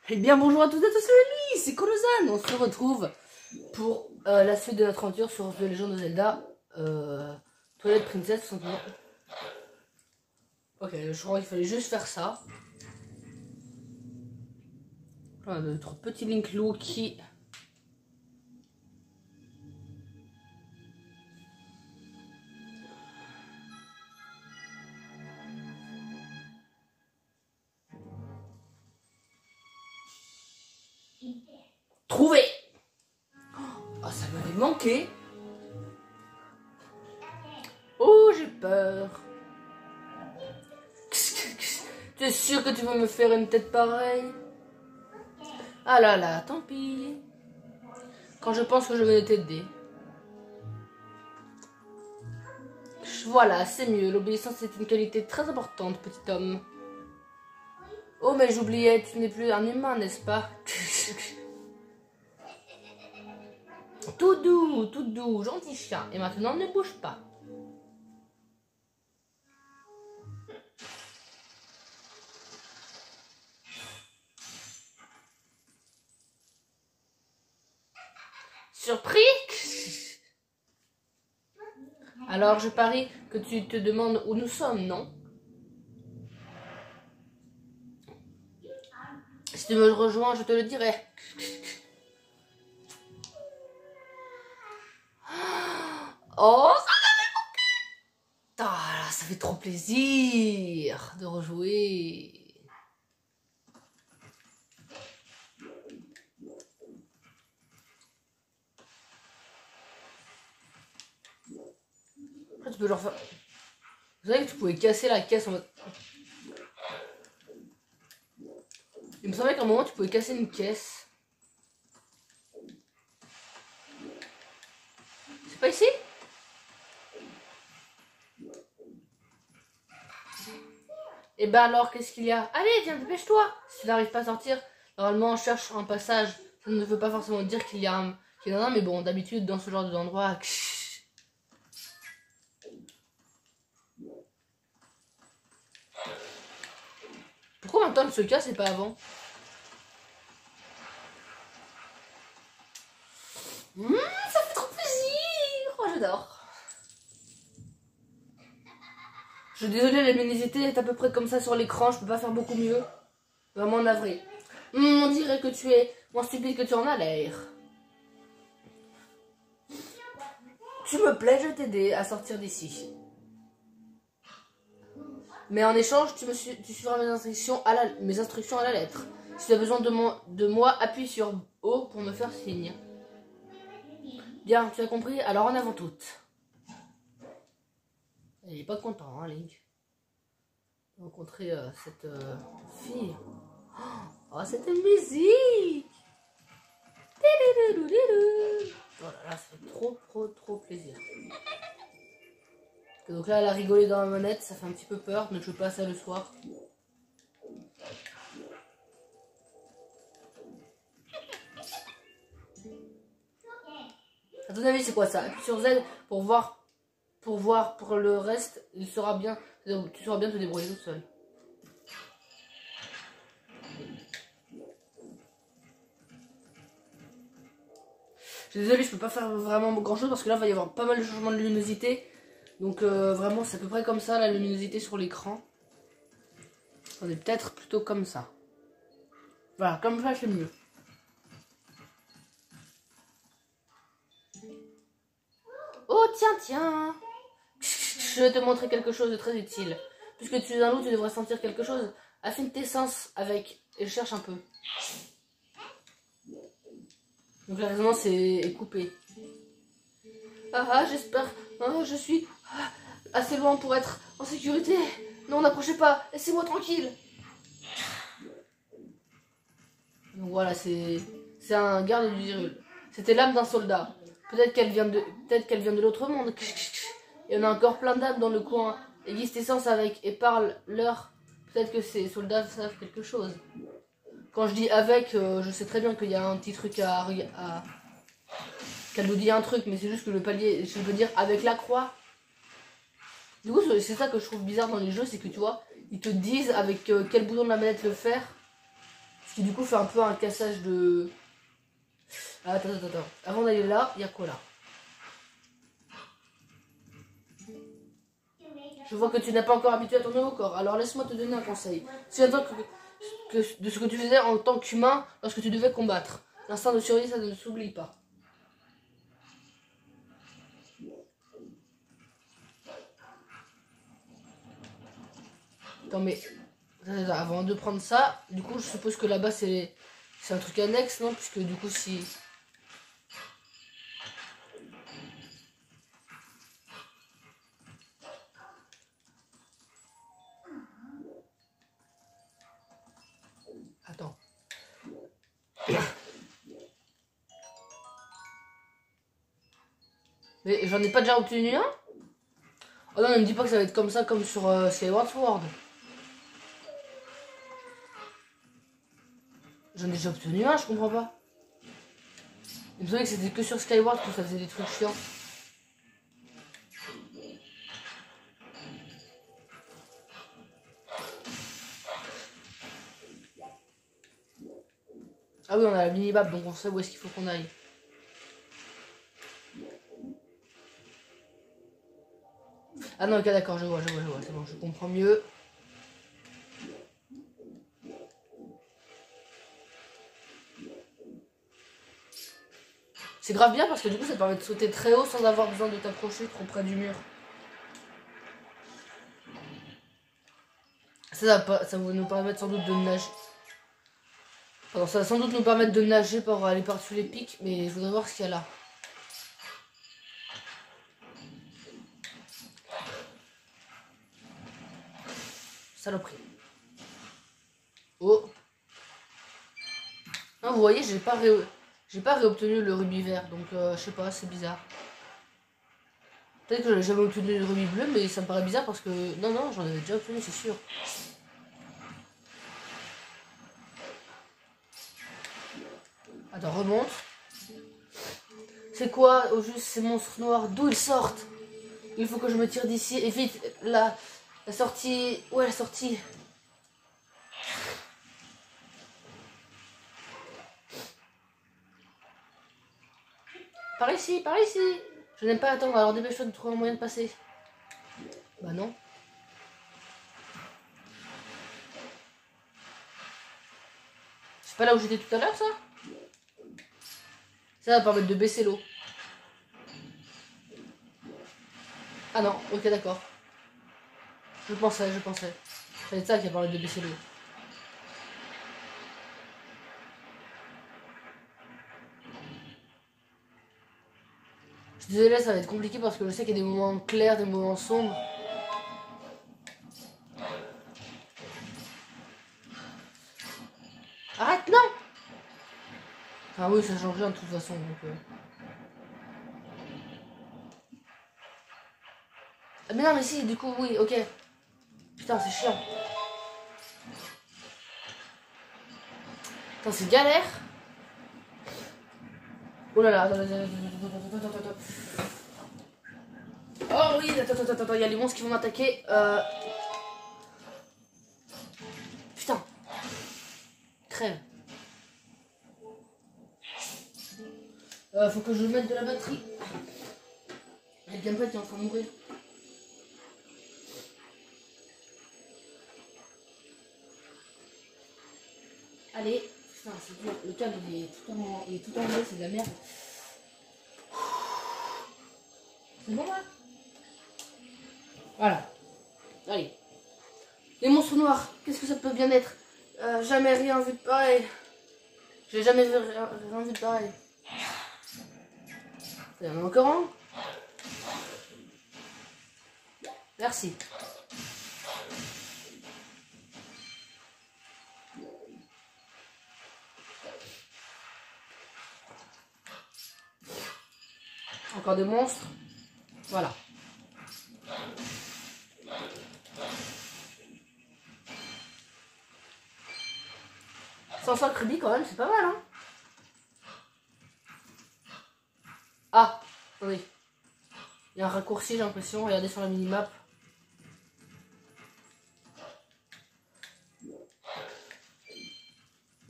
Eh bien bonjour à toutes et à tous, c'est Lily, c'est Colosane. On se retrouve pour la suite de notre aventure sur The Legend of Zelda Twilight Princess tout simplement. Ok, je crois qu'il fallait juste faire ça. Voilà, notre petit Link Lou qui... Trouvé. Oh, ça m'avait manqué. Oh, j'ai peur. T'es sûr que tu veux me faire une tête pareille? Ah là là, tant pis. Quand je pense que je vais t'aider. Voilà, c'est mieux. L'obéissance est une qualité très importante, petit homme. Oh, mais j'oubliais, tu n'es plus un humain, n'est-ce pas? Tout doux, gentil chien. Et maintenant, ne bouge pas. Surpris? Alors, je parie que tu te demandes où nous sommes, non? Si tu me rejoins, je te le dirai. Oh, ça m'avait manqué! Ah là, ça fait trop plaisir de rejouer. Après, tu peux genre faire... Vous savez que tu pouvais casser la caisse en mode... Il me semblait qu'à un moment, tu pouvais casser une caisse. C'est pas ici? Et ben alors, qu'est-ce qu'il y a? Allez, viens, dépêche-toi! Si tu n'arrives pas à sortir, normalement, on cherche un passage. Ça ne veut pas forcément dire qu'il y en a un, mais bon, d'habitude, dans ce genre d'endroit... Pourquoi maintenant elle se casse et pas avant? Ça fait trop plaisir! Oh, j'adore! Je suis désolée, la luminosité est à peu près comme ça sur l'écran, je peux pas faire beaucoup mieux. Vraiment navré. On dirait que tu es moins stupide que tu en as l'air. Tu me plais, je t'aider à sortir d'ici. Mais en échange, tu suivras mes instructions à la lettre. Si tu as besoin de moi, appuie sur O pour me faire signe. Bien, tu as compris? Alors en avant toutes. Il est pas content, hein, Link. Rencontrer cette fille. Oh, cette musique! Oh là là, ça fait trop plaisir. Donc là, elle a rigolé dans la manette, ça fait un petit peu peur, mais je veux pas ça le soir. À ton avis, c'est quoi ça? Appuie sur Z pour voir pour le reste, tu sauras bien te débrouiller tout seul. Je suis désolée, je peux pas faire vraiment grand chose parce que là, il va y avoir pas mal de changements de luminosité. Donc vraiment, c'est à peu près comme ça la luminosité sur l'écran. On est peut-être plutôt comme ça. Voilà, comme ça, c'est mieux. Oh, tiens. Je vais te montrer quelque chose de très utile. Puisque tu es un loup, tu devrais sentir quelque chose. Affine tes sens avec... Et cherche un peu. Donc la résonance est coupée. J'espère... je suis assez loin pour être en sécurité. Non, n'approchez pas. Laissez-moi tranquille. Donc voilà, c'est un garde du Hyrule. C'était l'âme d'un soldat. Peut-être qu'elle vient de l'autre monde. Il y en a encore plein d'âmes dans le coin. Aiguise tes sens avec et parle-leur. Peut-être que ces soldats savent quelque chose. Quand je dis avec, je sais très bien qu'il y a un petit truc qu'elle nous dit un truc, mais c'est juste que le palier, je veux dire avec la croix. Du coup, c'est ça que je trouve bizarre dans les jeux, c'est que tu vois, ils te disent avec quel bouton de la manette le faire. Ce qui du coup fait un peu un cassage de... Ah, attends. Avant d'aller là, il y a quoi là? Je vois que tu n'as pas encore habitué à ton nouveau corps, alors laisse-moi te donner un conseil. Souviens-toi de ce que tu faisais en tant qu'humain lorsque tu devais combattre. L'instinct de survie, ça ne s'oublie pas. Attends, mais... Avant de prendre ça, du coup, je suppose que là-bas, c'est un truc annexe, non? Puisque du coup, si... Attends. Mais j'en ai pas déjà obtenu un? Oh non, ne me dis pas que ça va être comme ça, comme sur Skyward Sword. J'en ai déjà obtenu un, je comprends pas. Il me semblait que c'était que sur Skyward que ça faisait des trucs chiants. Ah oui, on a la mini-map, donc on sait où est-ce qu'il faut qu'on aille. Ah non, ok, d'accord, je vois, c'est bon, je comprends mieux. C'est grave bien parce que du coup ça te permet de sauter très haut sans avoir besoin de t'approcher trop près du mur. Ça va nous permettre sans doute de nager. Alors ça va sans doute nous permettre de nager pour aller par-dessus les pics, mais je voudrais voir ce qu'il y a là. Saloperie. Oh. Non, vous voyez, j'ai pas réobtenu le rubis vert, donc je sais pas, c'est bizarre. Peut-être que j'avais jamais obtenu le rubis bleu, mais ça me paraît bizarre parce que... Non, j'en avais déjà obtenu, c'est sûr. Attends, remonte. C'est quoi, au juste, ces monstres noirs? D'où ils sortent? Il faut que je me tire d'ici, et vite, la sortie... Où est la sortie? Par ici, par ici. Je n'aime pas attendre, alors dépêche-toi de trouver un moyen de passer. Bah non. C'est pas là où j'étais tout à l'heure, ça? Ça va permettre de baisser l'eau. Ah non, ok, d'accord. Je pensais. C'est ça qui a parlé de baisser l'eau. Je suis désolé, ça va être compliqué parce que je sais qu'il y a des moments clairs, des moments sombres. Arrête, non! Ah oui, ça change rien de toute façon, donc... Ah mais non, mais si, du coup, oui, ok. Putain, c'est chiant. Putain, c'est galère. Oh là là, attends. Oh oui, attends, il y a les monstres qui vont m'attaquer. Putain. Crève. Faut que je mette de la batterie. Le gamepad est en train de mourir. Allez. Putain, c'est dur. Le câble il est tout enlevé, c'est de la merde. C'est bon là? Voilà. Allez. Les monstres noirs, qu'est-ce que ça peut bien être? Jamais rien vu de pareil. J'ai jamais vu rien vu de pareil. Il y en a encore un? Merci. Encore des monstres. Voilà. 105 rubis quand même, c'est pas mal, hein. Ah, attendez. Il y a un raccourci, j'ai l'impression. Regardez sur la minimap.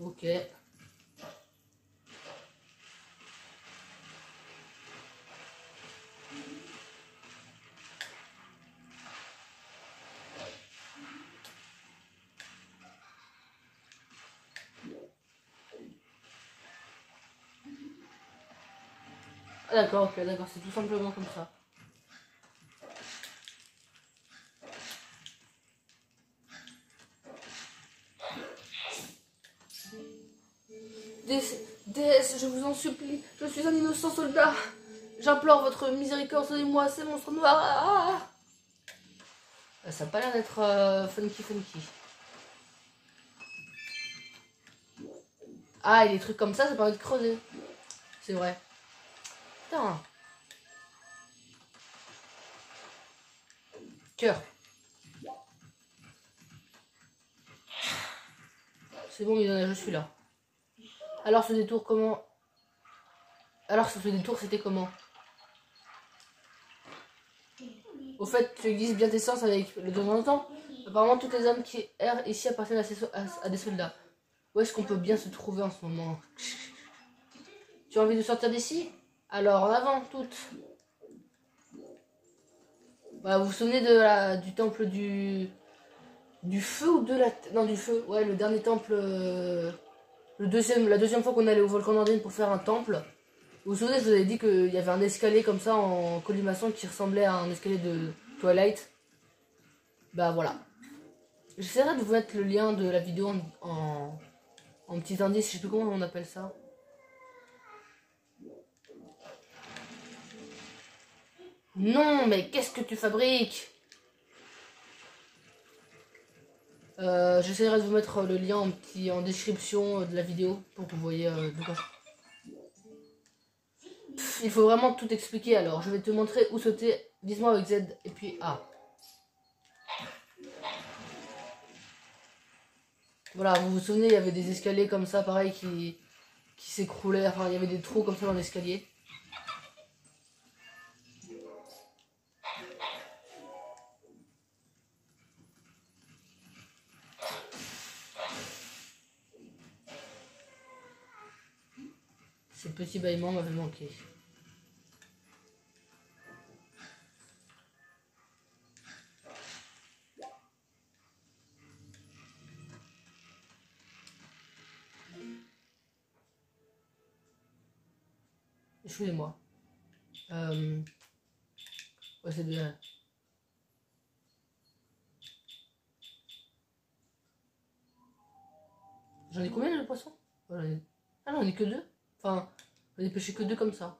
Ok. Ah, d'accord, ok, d'accord, c'est tout simplement comme ça. Déesse, je vous en supplie, je suis un innocent soldat. J'implore votre miséricorde, sauvez-moi, ces monstres noirs. Ça n'a pas l'air d'être funky. Ah, et des trucs comme ça permet de creuser. C'est vrai. Putain. Cœur. C'est bon, je suis là. Alors ce détour, comment... Alors ce détour, c'était comment? Au fait, tu glisses bien tes sens avec le temps en temps. Apparemment, toutes les âmes qui errent ici appartiennent à des soldats. Où est-ce qu'on peut bien se trouver en ce moment? Tu as envie de sortir d'ici? Alors, en avant, toutes. Bah, vous vous souvenez du temple du feu ou de la... Non, du feu. Ouais, le dernier temple... la deuxième fois qu'on allait au volcan d'Andine pour faire un temple. Vous vous souvenez, je vous avais dit qu'il y avait un escalier comme ça en colimaçon qui ressemblait à un escalier de Twilight. Bah voilà. J'essaierai de vous mettre le lien de la vidéo en petit indice, je sais plus comment on appelle ça. Non, mais qu'est-ce que tu fabriques? J'essaierai de vous mettre le lien en description de la vidéo pour que vous voyez de quoi. Il faut vraiment tout expliquer alors. Je vais te montrer où sauter. Vise-moi avec Z et puis A. Voilà, vous vous souvenez, il y avait des escaliers comme ça, pareil, qui s'écroulaient. Enfin, il y avait des trous comme ça dans l'escalier. Ces petits bâillements m'avaient manqué. Excusez-moi. Ouais, c'est bien. J'en ai combien de poissons? Ah, j'en ai que deux. Enfin, j'en ai pêché que deux comme ça.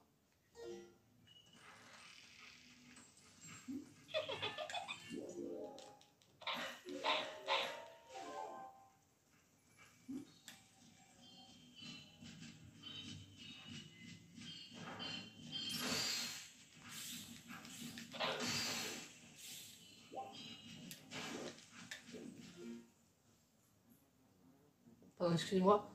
Pardon, excusez-moi.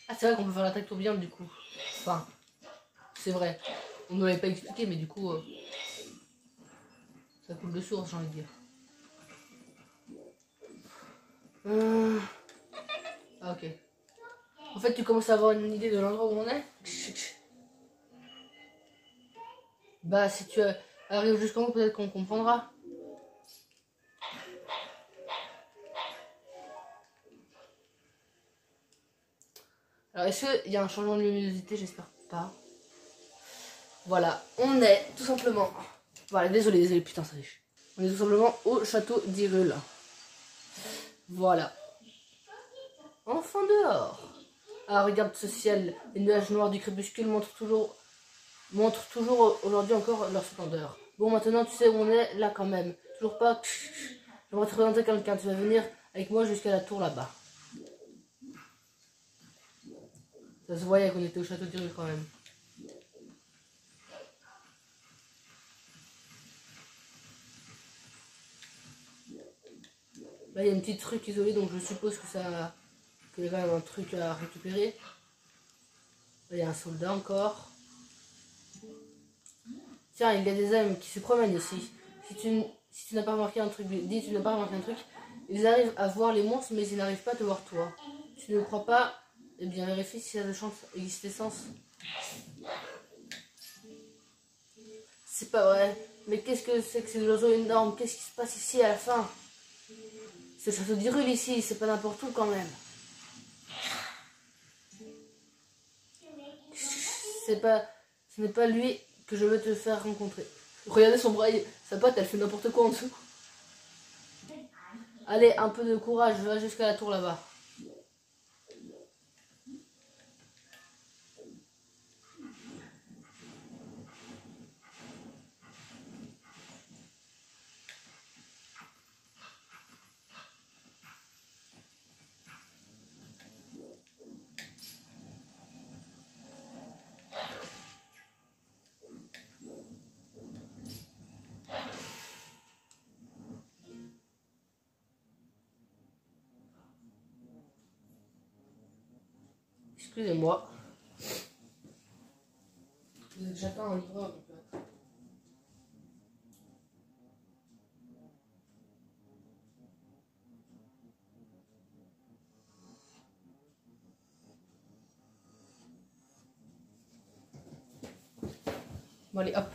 Ah, c'est vrai qu'on peut faire l'attaque tourbillon du coup. Enfin, c'est vrai. On ne l'avait pas expliqué, mais du coup, ça coule de source, j'ai envie de dire. Ah, ok. En fait, tu commences à avoir une idée de l'endroit où on est. Bah, si tu arrives jusqu'en haut, peut-être qu'on comprendra. Alors, est-ce qu'il y a un changement de luminosité? J'espère pas. Voilà, on est tout simplement... Voilà, désolé, putain, ça riche. On est tout simplement au château d'Hyrule. Voilà. Enfin dehors. Ah, regarde ce ciel. Les nuages noirs du crépuscule montrent toujours aujourd'hui encore leur splendeur. Bon, maintenant, tu sais où on est, là quand même. Toujours pas... J'aimerais te présenter quelqu'un. Tu vas venir avec moi jusqu'à la tour là-bas. Ça se voyait qu'on était au château d'Hyrule quand même. Là, il y a une petite truc isolée, donc je suppose que ça... qu'il y a quand même un truc à récupérer. Là, il y a un soldat encore. Tiens, il y a des âmes qui se promènent aussi. Si tu n'as pas remarqué un truc, dis tu n'as pas remarqué un truc. Ils arrivent à voir les monstres, mais ils n'arrivent pas à te voir toi. Tu ne le crois pas? Eh bien, vérifie si ça a de chance d'existence. C'est pas vrai. Mais qu'est-ce que c'est que ces oiseaux énormes? Qu'est-ce qui se passe ici à la fin? C'est le château d'Hyrule ici, c'est pas n'importe où quand même. Ce n'est pas lui que je veux te faire rencontrer. Regardez son bras, sa patte, elle fait n'importe quoi en dessous. Allez, un peu de courage, va jusqu'à la tour là-bas. Excusez-moi. J'attends un livreur. Bon allez, hop.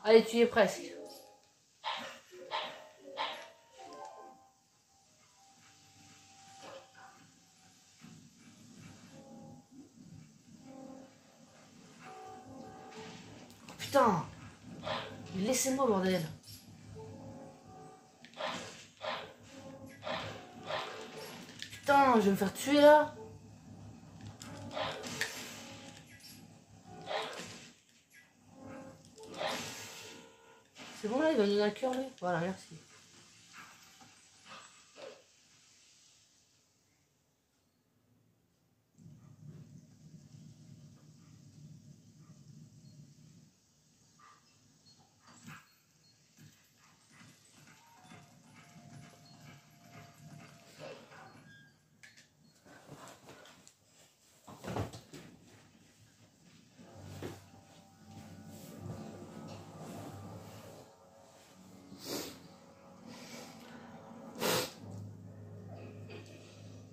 Allez, tu y es presque. Oh, putain! Laissez-moi, bordel! Putain, je vais me faire tuer là! C'est bon là, il va me donner un cœur lui? Voilà, merci.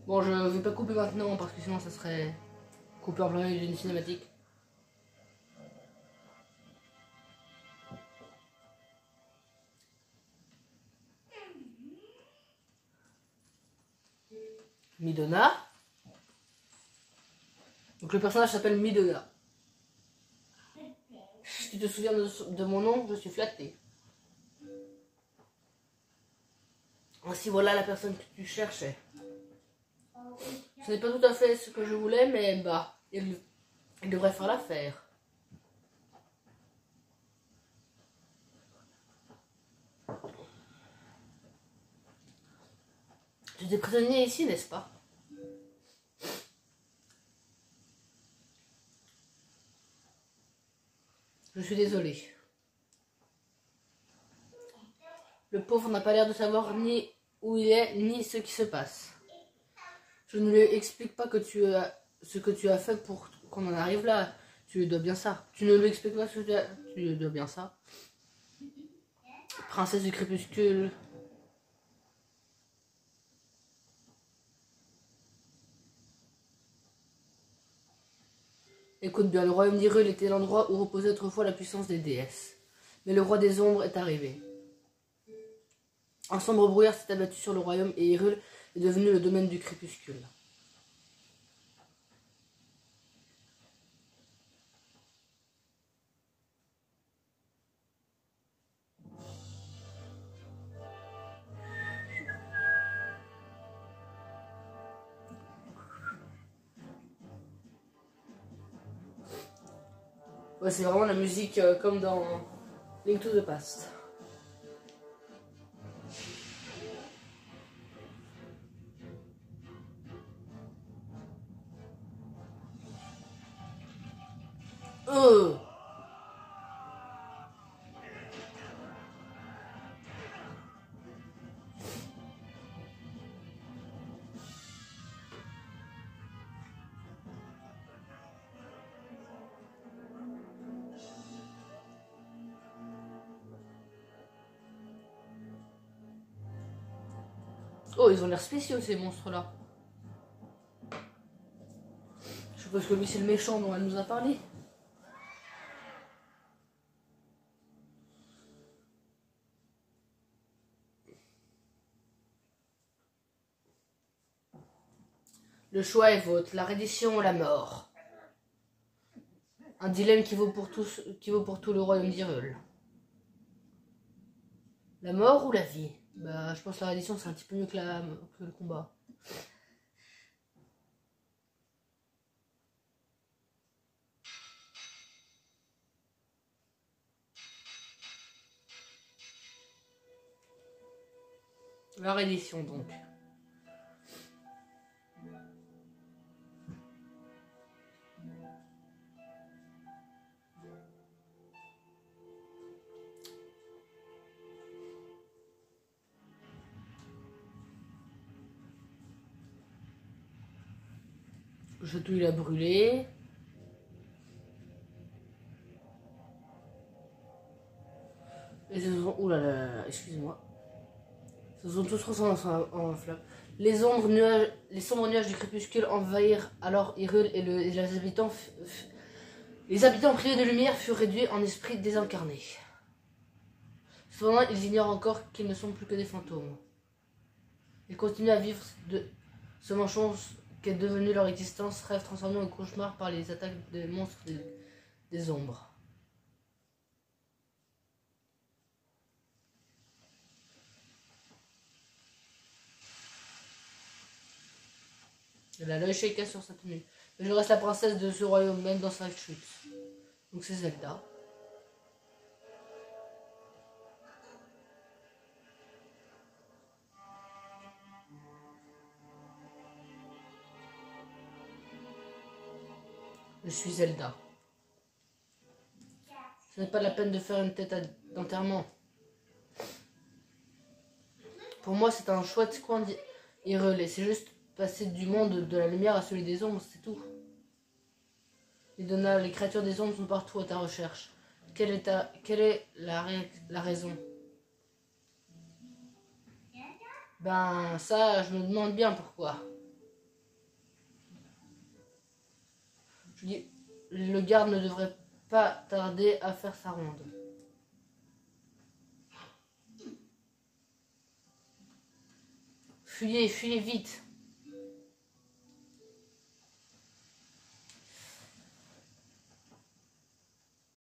Bon, je vais pas couper maintenant parce que sinon ça serait coupé en plein milieu d'une cinématique. Midona. Donc le personnage s'appelle Midona. Si tu te souviens de mon nom, je suis flatté. Ainsi voilà la personne que tu cherchais. Ce n'est pas tout à fait ce que je voulais, mais bah, il devrait faire l'affaire. Tu es prisonnier ici, n'est-ce pas? Je suis désolé. Le pauvre n'a pas l'air de savoir ni où il est, ni ce qui se passe. Je ne lui explique pas ce que tu as fait pour qu'on en arrive là. Tu lui dois bien ça. Tu ne lui expliques pas ce que tu lui dois bien ça. Princesse du crépuscule. Écoute bien, le royaume d'Hyrule était l'endroit où reposait autrefois la puissance des déesses. Mais le roi des ombres est arrivé. Un sombre brouillard s'est abattu sur le royaume et Hyrule est devenu le domaine du crépuscule. Ouais, c'est vraiment la musique comme dans Link to the Past. Oh, ils ont l'air spéciaux ces monstres-là. Je suppose que lui c'est le méchant dont elle nous a parlé. Le choix est vôtre, la reddition ou la mort. Un dilemme qui vaut pour tout le royaume d'Hyrule. La mort ou la vie? Bah, je pense que la reddition c'est un petit peu mieux que le combat. La reddition donc. Le château il a brûlé. Et ce sont... Ouh là là là, excuse-moi. Ce sont tous transformés en flammes. Les sombres nuages du crépuscule envahirent alors Hyrule et les habitants privés de lumière furent réduits en esprits désincarnés. Cependant, ils ignorent encore qu'ils ne sont plus que des fantômes. Ils continuent à vivre de ce mensonge qu'est devenu leur existence, rêve transformé en cauchemar par les attaques des monstres des ombres. Elle a l'œil shaké sur sa tenue. Mais je reste la princesse de ce royaume, même dans sa chute. Donc c'est Zelda. Je suis Zelda. Ce n'est pas la peine de faire une tête d'enterrement. Pour moi, c'est un chouette coin d'Hyrule et c'est juste passer du monde de la lumière à celui des ombres, c'est tout. Les créatures des ombres sont partout à ta recherche. Quelle est la raison? Ben, ça, je me demande bien pourquoi. Je dis, le garde ne devrait pas tarder à faire sa ronde. Fuyez, fuyez vite.